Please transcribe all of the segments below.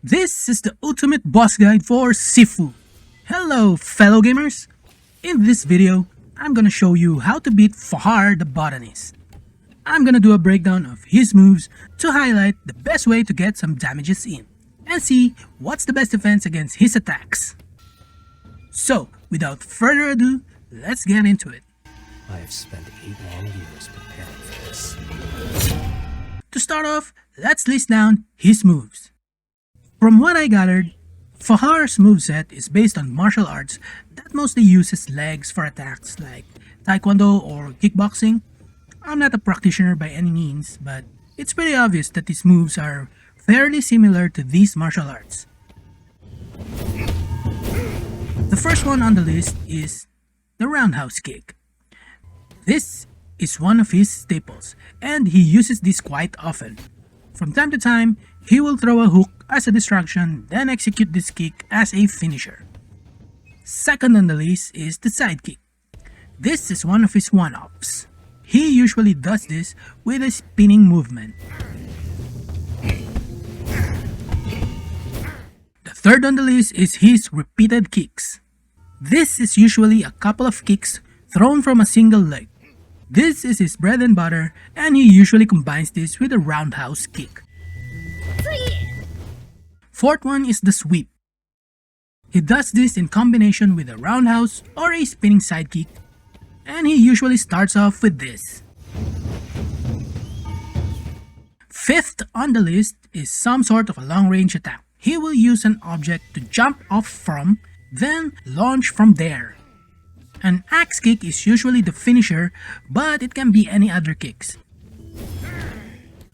This is the ultimate boss guide for Sifu. Hello fellow gamers! In this video, I'm gonna show you how to beat Fajar the Botanist. I'm gonna do a breakdown of his moves to highlight the best way to get some damages in, and see what's the best defense against his attacks. So, without further ado, let's get into it. I have spent 8 long years preparing for this. To start off, let's list down his moves. From what I gathered, Fajar's moveset is based on martial arts that mostly uses legs for attacks like taekwondo or kickboxing. I'm not a practitioner by any means, but it's pretty obvious that his moves are fairly similar to these martial arts. The first one on the list is the Roundhouse Kick. This is one of his staples, and he uses this quite often. From time to time, he will throw a hook as a distraction, then execute this kick as a finisher. Second on the list is the Sidekick. This is one of his one-offs. He usually does this with a spinning movement. The third on the list is his repeated kicks. This is usually a couple of kicks thrown from a single leg. This is his bread and butter, and he usually combines this with a roundhouse kick. Fourth one is the sweep. He does this in combination with a roundhouse or a spinning sidekick, and he usually starts off with this. Fifth on the list is some sort of a long-range attack. He will use an object to jump off from, then launch from there. An axe kick is usually the finisher, but it can be any other kicks.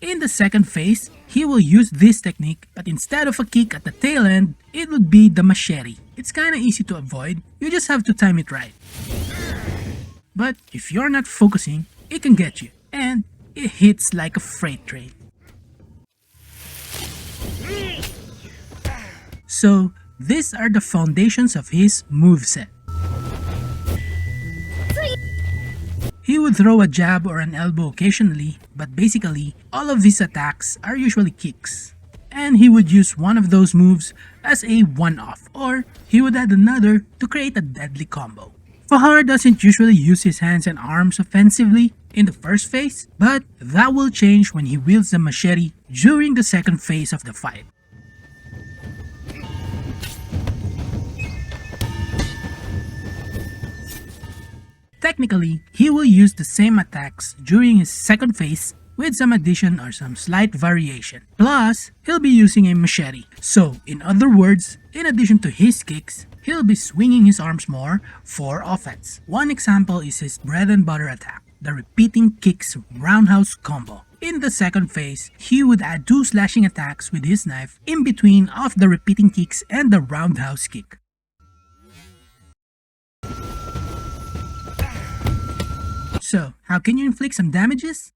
In the second phase, he will use this technique, but instead of a kick at the tail end, it would be the machete. It's kinda easy to avoid, you just have to time it right. But if you're not focusing, it can get you, and it hits like a freight train. So, these are the foundations of his moveset. He would throw a jab or an elbow occasionally, but basically, all of these attacks are usually kicks. And he would use one of those moves as a one-off, or he would add another to create a deadly combo. Fajar doesn't usually use his hands and arms offensively in the first phase, but that will change when he wields the machete during the second phase of the fight. Technically, he will use the same attacks during his second phase with some addition or some slight variation. Plus, he'll be using a machete. So, in other words, in addition to his kicks, he'll be swinging his arms more for offense. One example is his bread and butter attack, the repeating kicks roundhouse combo. In the second phase, he would add 2 slashing attacks with his knife in between of the repeating kicks and the roundhouse kick. So, how can you inflict some damages?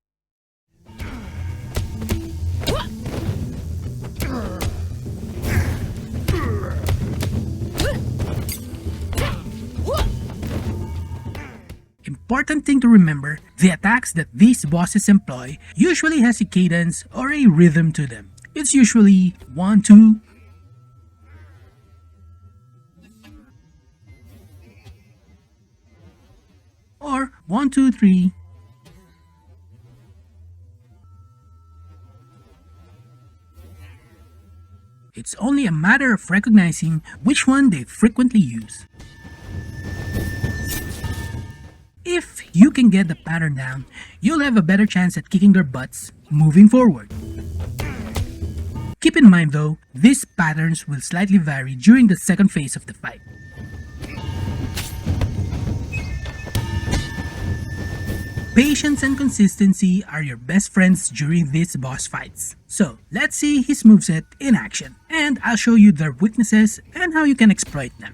Important thing to remember, the attacks that these bosses employ usually has a cadence or a rhythm to them. It's usually 1, 2, or 1, 2, 3. It's only a matter of recognizing which one they frequently use. If you can get the pattern down, you'll have a better chance at kicking their butts moving forward. Keep in mind though, these patterns will slightly vary during the second phase of the fight. Patience and consistency are your best friends during these boss fights. So, let's see his moveset in action, and I'll show you their weaknesses and how you can exploit them.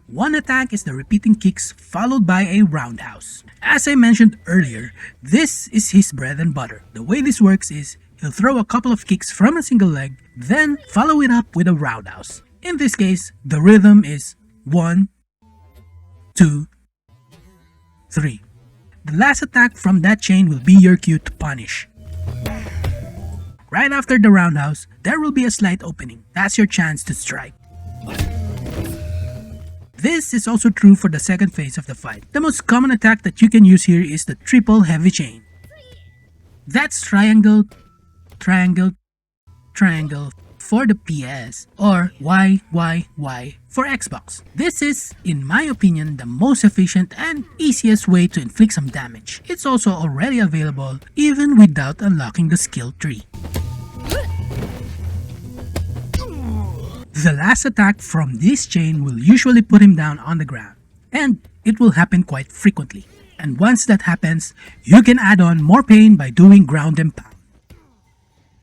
One attack is the repeating kicks followed by a roundhouse. As I mentioned earlier, this is his bread and butter. The way this works is, he'll throw a couple of kicks from a single leg, then follow it up with a roundhouse. In this case, the rhythm is 1, 2, 3. The last attack from that chain will be your cue to punish. right after the roundhouse, there will be a slight opening. That's your chance to strike. This is also true for the second phase of the fight. The most common attack that you can use here is the triple heavy chain. That's triangle, triangle, triangle for the PS, or YYY for Xbox. This is, in my opinion, the most efficient and easiest way to inflict some damage. It's also already available even without unlocking the skill tree. The last attack from this chain will usually put him down on the ground, and it will happen quite frequently. And once that happens, you can add on more pain by doing ground and pound.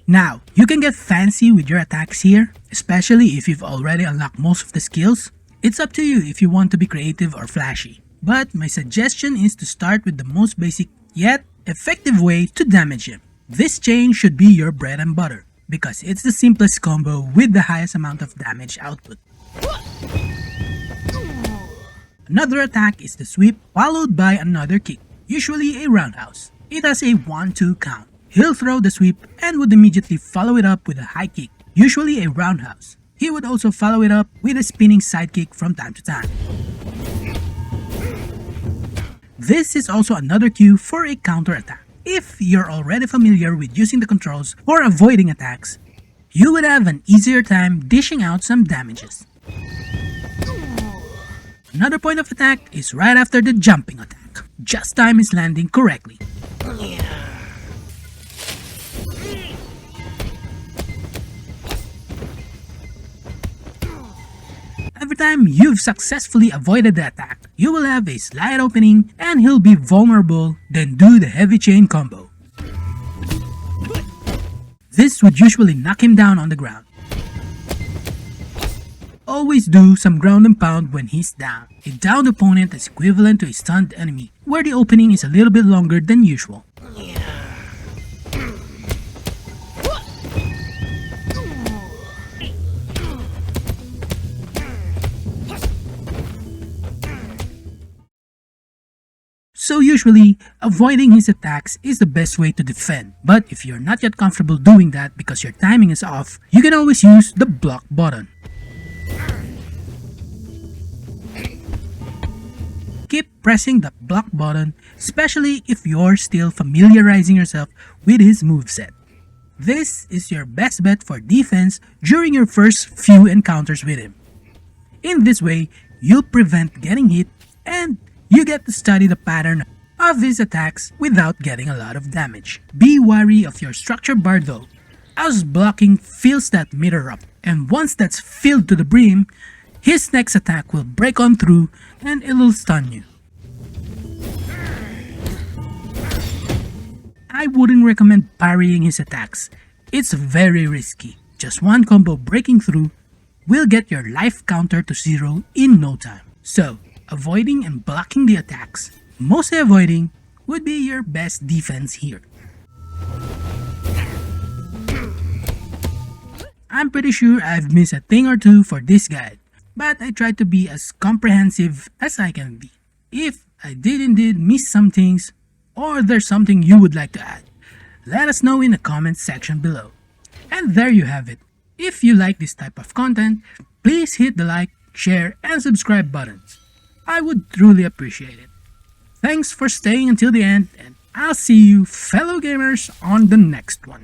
Now, you can get fancy with your attacks here, especially if you've already unlocked most of the skills. It's up to you if you want to be creative or flashy. But my suggestion is to start with the most basic yet effective way to damage him. This chain should be your bread and butter, because it's the simplest combo with the highest amount of damage output. Another attack is the sweep followed by another kick, usually a roundhouse. It has a 1-2 count. He'll throw the sweep and would immediately follow it up with a high kick, usually a roundhouse. He would also follow it up with a spinning sidekick from time to time. This is also another cue for a counter attack. If you're already familiar with using the controls or avoiding attacks, you would have an easier time dishing out some damages. Another point of attack is right after the jumping attack. Just time his landing correctly. Every time you've successfully avoided the attack, you will have a slight opening and he'll be vulnerable, then do the heavy chain combo. This would usually knock him down on the ground. Always do some ground and pound when he's down. A downed opponent is equivalent to a stunned enemy, where the opening is a little bit longer than usual. So usually, avoiding his attacks is the best way to defend. But if you're not yet comfortable doing that because your timing is off, you can always use the block button. Keep pressing the block button, especially if you're still familiarizing yourself with his moveset. This is your best bet for defense during your first few encounters with him. In this way, you'll prevent getting hit and you get to study the pattern of his attacks without getting a lot of damage. Be wary of your structure bar though, as blocking fills that meter up, and once that's filled to the brim, his next attack will break on through and it'll stun you. I wouldn't recommend parrying his attacks. It's very risky. Just one combo breaking through will get your life counter to 0 in no time. So, avoiding and blocking the attacks, mostly avoiding, would be your best defense here. I'm pretty sure I've missed a thing or two for this guide, but I try to be as comprehensive as I can be. If I did indeed miss some things, or there's something you would like to add, let us know in the comments section below. And there you have it. If you like this type of content, please hit the like, share, and subscribe buttons. I would truly appreciate it. Thanks for staying until the end, and I'll see you fellow gamers on the next one.